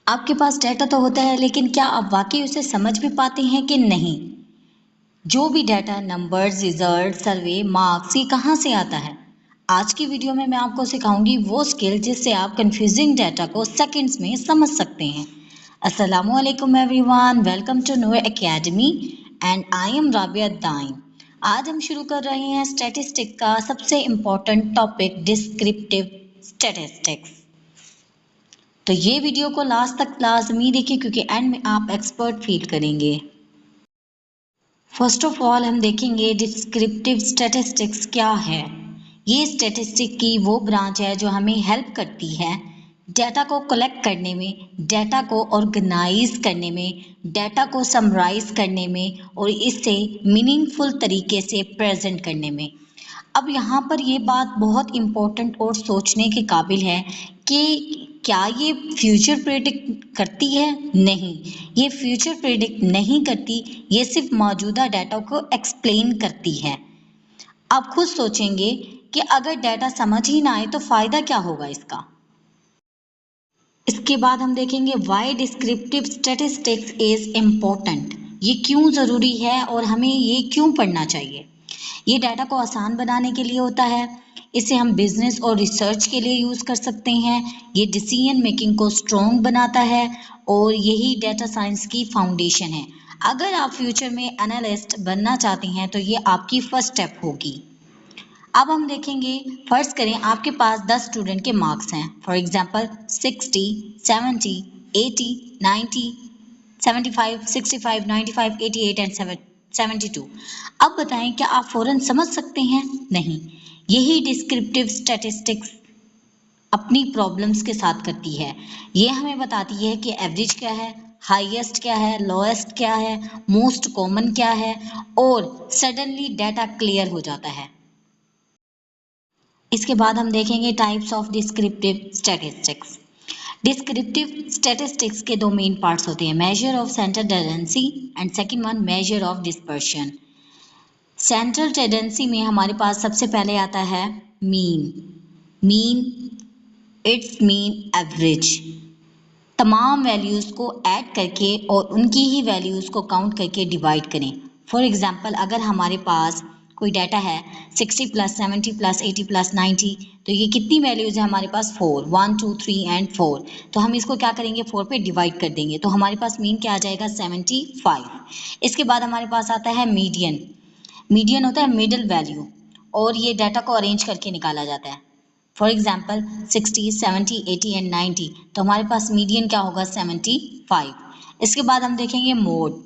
आपके पास डाटा तो होता है, लेकिन क्या आप वाकई उसे समझ भी पाते हैं कि नहीं? जो भी डाटा, नंबर्स, रिजल्ट, सर्वे, मार्क्स, ये कहाँ से आता है? आज की वीडियो में मैं आपको सिखाऊंगी वो स्किल जिससे आप कंफ्यूजिंग डाटा को सेकंड्स में समझ सकते हैं। अस्सलामु अलैकुम everyone, welcome to Noor academy and I am Rabia Dain. आज हम शुरू कर रहे हैं स्टैटिस्टिक्स का सबसे इम्पोर्टेंट टॉपिक, डिस्क्रिप्टिव स्टैटिस्टिक्स। तो ये वीडियो को लास्ट तक लाजमी देखिए, क्योंकि एंड में आप एक्सपर्ट फील करेंगे। फर्स्ट ऑफ ऑल हम देखेंगे डिस्क्रिप्टिव स्टैटिस्टिक्स क्या है। ये स्टैटिस्टिक की वो ब्रांच है जो हमें हेल्प करती है डाटा को कलेक्ट करने में, डाटा को ऑर्गेनाइज करने में, डाटा को समराइज करने में और इसे मीनिंगफुल तरीके से प्रेजेंट करने में। अब यहाँ पर ये बात बहुत इम्पोर्टेंट और सोचने के काबिल है कि क्या ये फ्यूचर प्रेडिक्ट करती है? नहीं, ये फ्यूचर प्रेडिक्ट नहीं करती, ये सिर्फ मौजूदा डाटा को एक्सप्लेन करती है। आप खुद सोचेंगे कि अगर डाटा समझ ही ना आए तो फायदा क्या होगा इसका। इसके बाद हम देखेंगे why descriptive statistics is important. ये क्यों ज़रूरी है और हमें ये क्यों पढ़ना चाहिए। ये डाटा को आसान बनाने के लिए होता है। इसे हम बिजनेस और रिसर्च के लिए यूज़ कर सकते हैं। ये डिसीजन मेकिंग को स्ट्रॉन्ग बनाता है और यही डाटा साइंस की फाउंडेशन है। अगर आप फ्यूचर में एनालिस्ट बनना चाहते हैं तो ये आपकी फर्स्ट स्टेप होगी। अब हम देखेंगे, फर्ज करें आपके पास 10 स्टूडेंट के मार्क्स हैं। For example 60, 70, 80, 90, 75, 65, 95, 88 and 72। अब बताएं, क्या आप फौरन समझ सकते हैं? नहीं। यही डिस्क्रिप्टिव स्टैटिस्टिक्स अपनी प्रॉब्लम्स के साथ करती है। ये हमें बताती है कि एवरेज क्या है, हाईएस्ट क्या है, लोएस्ट क्या है, मोस्ट कॉमन क्या है, और सडनली डाटा क्लियर हो जाता है। इसके बाद हम देखेंगे types of descriptive statistics. Descriptive statistics के दो मेन पार्ट्स होते हैं, measure of central tendency and second one measure of dispersion. Central tendency में हमारे पास सबसे पहले आता है mean. Mean it's mean average. तमाम वैल्यूज़ को ऐड करके और उनकी ही वैल्यूज़ को काउंट करके डिवाइड करें। फॉर एग्जांपल, अगर हमारे पास कोई डाटा है 60 प्लस 70 प्लस 80 प्लस 90, तो ये कितनी वैल्यूज़ है हमारे पास? 4, 1 2 3 एंड 4। तो हम इसको क्या करेंगे, 4 पे डिवाइड कर देंगे, तो हमारे पास मीन क्या आ जाएगा? 75। इसके बाद हमारे पास आता है मीडियन। मीडियन होता है मिडिल वैल्यू, और ये डाटा को अरेंज करके निकाला जाता है। फॉर एग्जाम्पल 60, 70, 80 एंड 90, तो हमारे पास मीडियन क्या होगा? 75। इसके बाद हम देखेंगे मोड।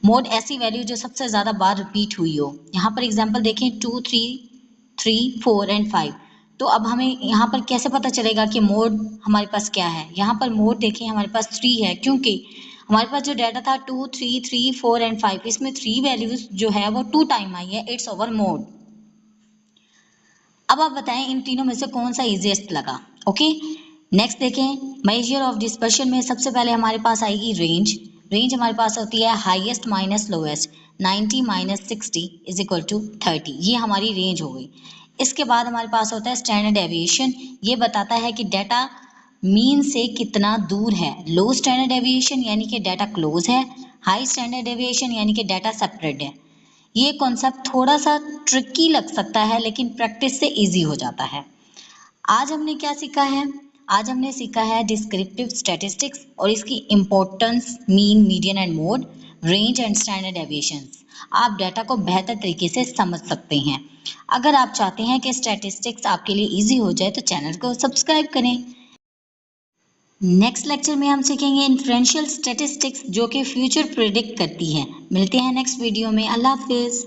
मोड ऐसी वैल्यू जो सबसे ज़्यादा बार रिपीट हुई हो। यहाँ पर एग्जाम्पल देखें 2, 3, 4 एंड 5। तो अब हमें यहाँ पर कैसे पता चलेगा कि मोड हमारे पास क्या है? यहाँ पर मोड देखें हमारे पास 3 है, क्योंकि हमारे पास जो डाटा था 2, 3, 3, 4 एंड 5, इसमें 3 वैल्यूज जो है वो 2 टाइम आई है। It's over mode. अब आप बताएं इन तीनों में से कौन सा इजीएस्ट लगा। ओके, नेक्स्ट देखें, मेजर ऑफ डिस्पर्शन में सबसे पहले हमारे पास आएगी रेंज। रेंज हमारे पास होती है highest minus lowest. 90 minus 60 is equal to 30। ये हमारी रेंज हो गई। इसके बाद हमारे पास होता है स्टैंडर्ड डेविएशन। ये बताता है कि डाटा मीन से कितना दूर है। लो स्टैंडर्ड डेविएशन यानी कि डाटा क्लोज है। हाई स्टैंडर्ड डेविएशन यानी कि डाटा सेपरेट है। ये कॉन्सेप्ट थोड़ा सा ट्रिकी लग सकता है, लेकिन प्रैक्टिस से इजी हो जाता है। आज हमने क्या सीखा है? आज हमने सीखा है डिस्क्रिप्टिव स्टैटिस्टिक्स और इसकी importance, mean, median and mode, range and standard deviations. आप डाटा को बेहतर तरीके से समझ सकते हैं। अगर आप चाहते हैं कि स्टैटिस्टिक्स आपके लिए इजी हो जाए तो चैनल को सब्सक्राइब करें। नेक्स्ट लेक्चर में हम सीखेंगे इन्फ्रेंशियल स्टैटिस्टिक्स, जो कि फ्यूचर प्रिडिक्ट करती है। मिलते हैं नेक्स्ट वीडियो में। अल्लाह हाफिज़।